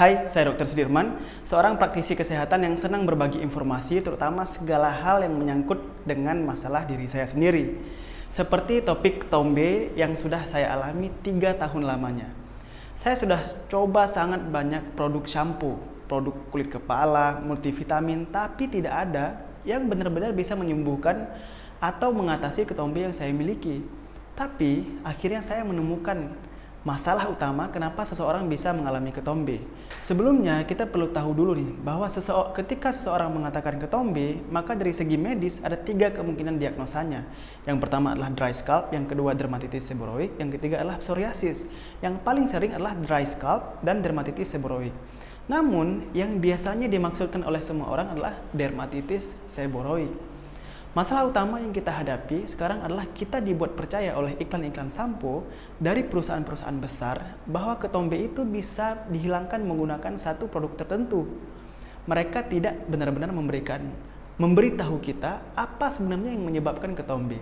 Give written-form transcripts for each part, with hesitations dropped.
Hai, saya Dr. Sudirman, seorang praktisi kesehatan yang senang berbagi informasi terutama segala hal yang menyangkut dengan masalah diri saya sendiri. Seperti topik ketombe yang sudah saya alami 3 tahun lamanya. Saya sudah coba sangat banyak produk shampoo, produk kulit kepala, multivitamin, tapi tidak ada yang benar-benar bisa menyembuhkan atau mengatasi ketombe yang saya miliki. Tapi akhirnya saya menemukan masalah utama kenapa seseorang bisa mengalami ketombe. Sebelumnya kita perlu tahu dulu nih bahwa ketika seseorang mengatakan ketombe, maka dari segi medis ada 3 kemungkinan diagnosanya. Yang pertama adalah dry scalp, yang kedua dermatitis seborrheic, yang ketiga adalah psoriasis. Yang paling sering adalah dry scalp dan dermatitis seborrheic. Namun yang biasanya dimaksudkan oleh semua orang adalah dermatitis seborrheic. Masalah utama yang kita hadapi sekarang adalah kita dibuat percaya oleh iklan-iklan sampo dari perusahaan-perusahaan besar bahwa ketombe itu bisa dihilangkan menggunakan satu produk tertentu. Mereka tidak benar-benar memberitahu kita apa sebenarnya yang menyebabkan ketombe.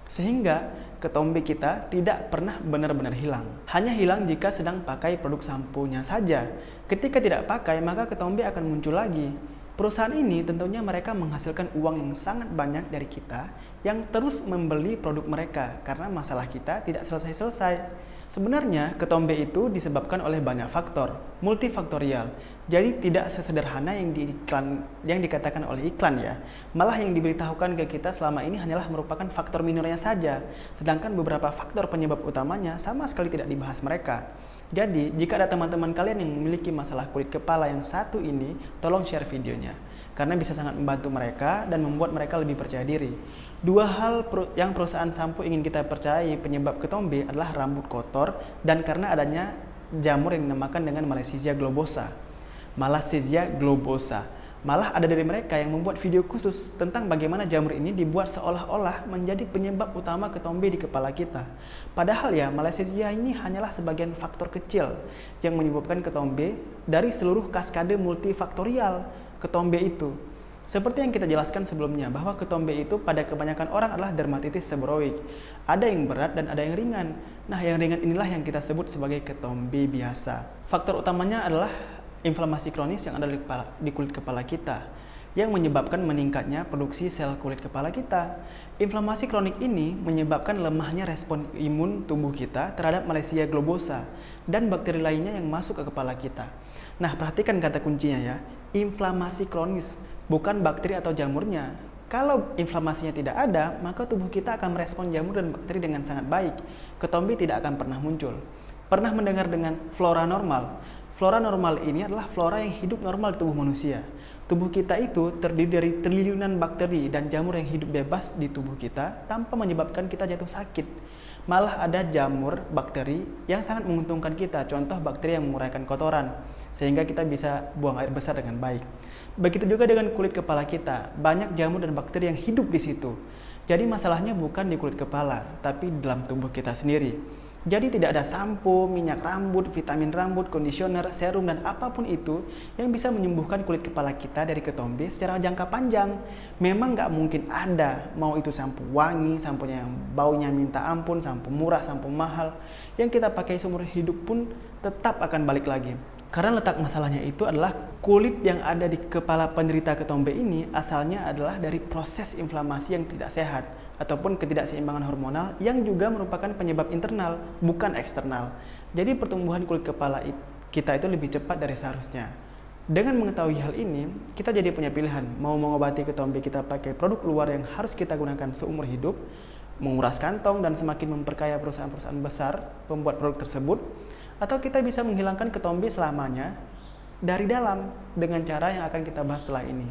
Sehingga ketombe kita tidak pernah benar-benar hilang. Hanya hilang jika sedang pakai produk samponya saja. Ketika tidak pakai, maka ketombe akan muncul lagi. Perusahaan ini tentunya mereka menghasilkan uang yang sangat banyak dari kita yang terus membeli produk mereka karena masalah kita tidak selesai-selesai. Sebenarnya ketombe itu disebabkan oleh banyak faktor, multifaktorial. Jadi tidak sesederhana yang dikatakan oleh iklan ya. Malah yang diberitahukan ke kita selama ini hanyalah merupakan faktor minornya saja, sedangkan beberapa faktor penyebab utamanya sama sekali tidak dibahas mereka. Jadi, jika ada teman-teman kalian yang memiliki masalah kulit kepala yang satu ini, tolong share videonya. Karena bisa sangat membantu mereka dan membuat mereka lebih percaya diri. 2 hal yang perusahaan sampo ingin kita percayai penyebab ketombe adalah rambut kotor dan karena adanya jamur yang dinamakan dengan Malassezia globosa. Malah ada dari mereka yang membuat video khusus tentang bagaimana jamur ini dibuat seolah-olah menjadi penyebab utama ketombe di kepala kita. Padahal ya, Malassezia ini hanyalah sebagian faktor kecil yang menyebabkan ketombe dari seluruh kaskade multifaktorial ketombe itu. Seperti yang kita jelaskan sebelumnya, bahwa ketombe itu pada kebanyakan orang adalah dermatitis seborrheic. Ada yang berat dan ada yang ringan. Nah, yang ringan inilah yang kita sebut sebagai ketombe biasa. Faktor utamanya adalah inflamasi kronis yang ada di kulit kepala kita yang menyebabkan meningkatnya produksi sel kulit kepala kita. Inflamasi kronik ini menyebabkan lemahnya respon imun tubuh kita terhadap Malassezia globosa dan bakteri lainnya yang masuk ke kepala kita. Nah, perhatikan kata kuncinya ya, inflamasi kronis, bukan bakteri atau jamurnya. Kalau inflamasinya tidak ada, maka tubuh kita akan merespon jamur dan bakteri dengan sangat baik. Ketombe tidak akan pernah muncul. Pernah mendengar dengan flora normal? Flora normal ini adalah flora yang hidup normal di tubuh manusia. Tubuh kita itu terdiri dari triliunan bakteri dan jamur yang hidup bebas di tubuh kita tanpa menyebabkan kita jatuh sakit. Malah ada jamur bakteri yang sangat menguntungkan kita, contoh bakteri yang menguraikan kotoran, sehingga kita bisa buang air besar dengan baik. Begitu juga dengan kulit kepala kita, banyak jamur dan bakteri yang hidup di situ. Jadi masalahnya bukan di kulit kepala, tapi di dalam tubuh kita sendiri. Jadi tidak ada sampo, minyak rambut, vitamin rambut, conditioner, serum, dan apapun itu yang bisa menyembuhkan kulit kepala kita dari ketombe secara jangka panjang. Memang nggak mungkin ada, mau itu sampo wangi, samponya yang baunya minta ampun, sampo murah, sampo mahal, yang kita pakai seumur hidup pun tetap akan balik lagi. Karena letak masalahnya itu adalah kulit yang ada di kepala penderita ketombe ini asalnya adalah dari proses inflamasi yang tidak sehat ataupun ketidakseimbangan hormonal yang juga merupakan penyebab internal, bukan eksternal. Jadi pertumbuhan kulit kepala kita itu lebih cepat dari seharusnya. Dengan mengetahui hal ini, kita jadi punya pilihan, mau mengobati ketombe kita pakai produk luar yang harus kita gunakan seumur hidup, menguras kantong dan semakin memperkaya perusahaan-perusahaan besar pembuat produk tersebut, atau kita bisa menghilangkan ketombe selamanya dari dalam dengan cara yang akan kita bahas setelah ini.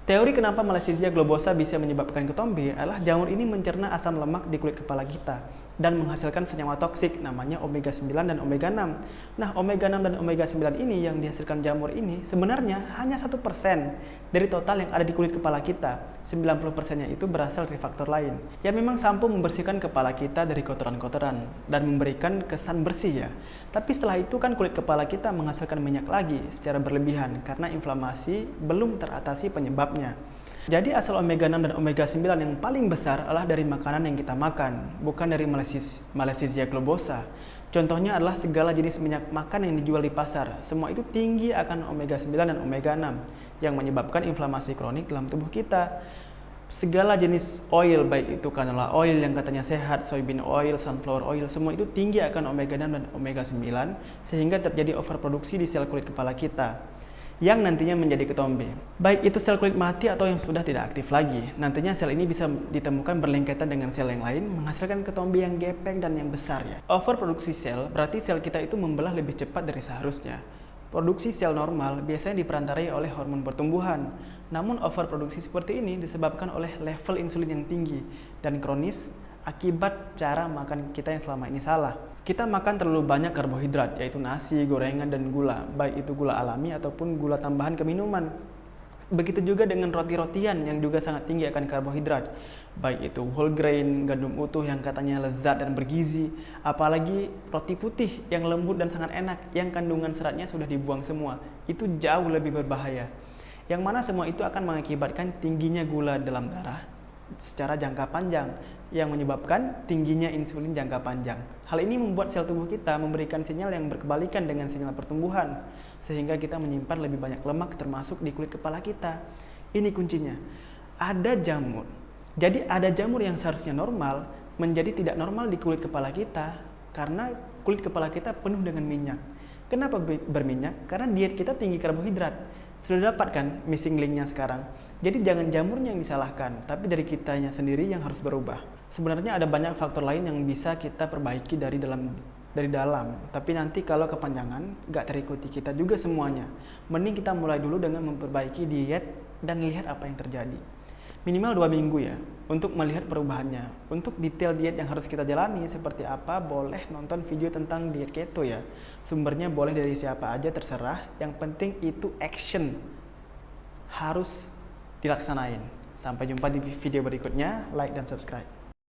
Teori kenapa Malassezia globosa bisa menyebabkan ketombe adalah jamur ini mencerna asam lemak di kulit kepala kita dan menghasilkan senyawa toksik namanya omega 9 dan omega 6. Nah, omega 6 dan omega 9 ini yang dihasilkan jamur ini sebenarnya hanya 1% dari total yang ada di kulit kepala kita. 90%-nya itu berasal dari faktor lain. Ya memang sampo membersihkan kepala kita dari kotoran-kotoran dan memberikan kesan bersih ya. Tapi setelah itu kan kulit kepala kita menghasilkan minyak lagi secara berlebihan karena inflamasi belum teratasi penyebabnya. Jadi asal omega 6 dan omega 9 yang paling besar adalah dari makanan yang kita makan, bukan dari Malassezia globosa. Contohnya adalah segala jenis minyak makan yang dijual di pasar. Semua itu tinggi akan omega 9 dan omega 6 yang menyebabkan inflamasi kronik dalam tubuh kita. Segala jenis oil, baik itu canola oil yang katanya sehat, soybean oil, sunflower oil, semua itu tinggi akan omega 6 dan omega 9 sehingga terjadi overproduksi di sel kulit kepala kita yang nantinya menjadi ketombe. Baik itu sel kulit mati atau yang sudah tidak aktif lagi. Nantinya sel ini bisa ditemukan berlengketan dengan sel yang lain, menghasilkan ketombe yang gepeng dan yang besar ya. Overproduksi sel berarti sel kita itu membelah lebih cepat dari seharusnya. Produksi sel normal biasanya diperantarai oleh hormon pertumbuhan. Namun overproduksi seperti ini disebabkan oleh level insulin yang tinggi dan kronis akibat cara makan kita yang selama ini salah. Kita makan terlalu banyak karbohidrat, yaitu nasi, gorengan, dan gula, baik itu gula alami ataupun gula tambahan ke minuman. Begitu juga dengan roti-rotian yang juga sangat tinggi akan karbohidrat, baik itu whole grain, gandum utuh yang katanya lezat dan bergizi, apalagi roti putih yang lembut dan sangat enak, yang kandungan seratnya sudah dibuang semua. Itu jauh lebih berbahaya. Yang mana semua itu akan mengakibatkan tingginya gula dalam darah secara jangka panjang yang menyebabkan tingginya insulin jangka panjang. Hal ini membuat sel tubuh kita memberikan sinyal yang berkebalikan dengan sinyal pertumbuhan sehingga kita menyimpan lebih banyak lemak termasuk di kulit kepala kita. Ini kuncinya. Ada jamur. Jadi ada jamur yang seharusnya normal menjadi tidak normal di kulit kepala kita karena kulit kepala kita penuh dengan minyak. Kenapa berminyak? Karena diet kita tinggi karbohidrat. Sudah dapat kan missing linknya sekarang? Jadi jangan jamurnya yang disalahkan, tapi dari kitanya sendiri yang harus berubah. Sebenarnya ada banyak faktor lain yang bisa kita perbaiki dari dalam. Tapi nanti kalau kepanjangan, nggak terikuti kita juga semuanya. Mending kita mulai dulu dengan memperbaiki diet dan lihat apa yang terjadi. Minimal 2 minggu ya, untuk melihat perubahannya. Untuk detail diet yang harus kita jalani seperti apa, boleh nonton video tentang diet keto ya. Sumbernya boleh dari siapa aja terserah, yang penting itu action. Harus dilaksanain. Sampai jumpa di video berikutnya, like dan subscribe.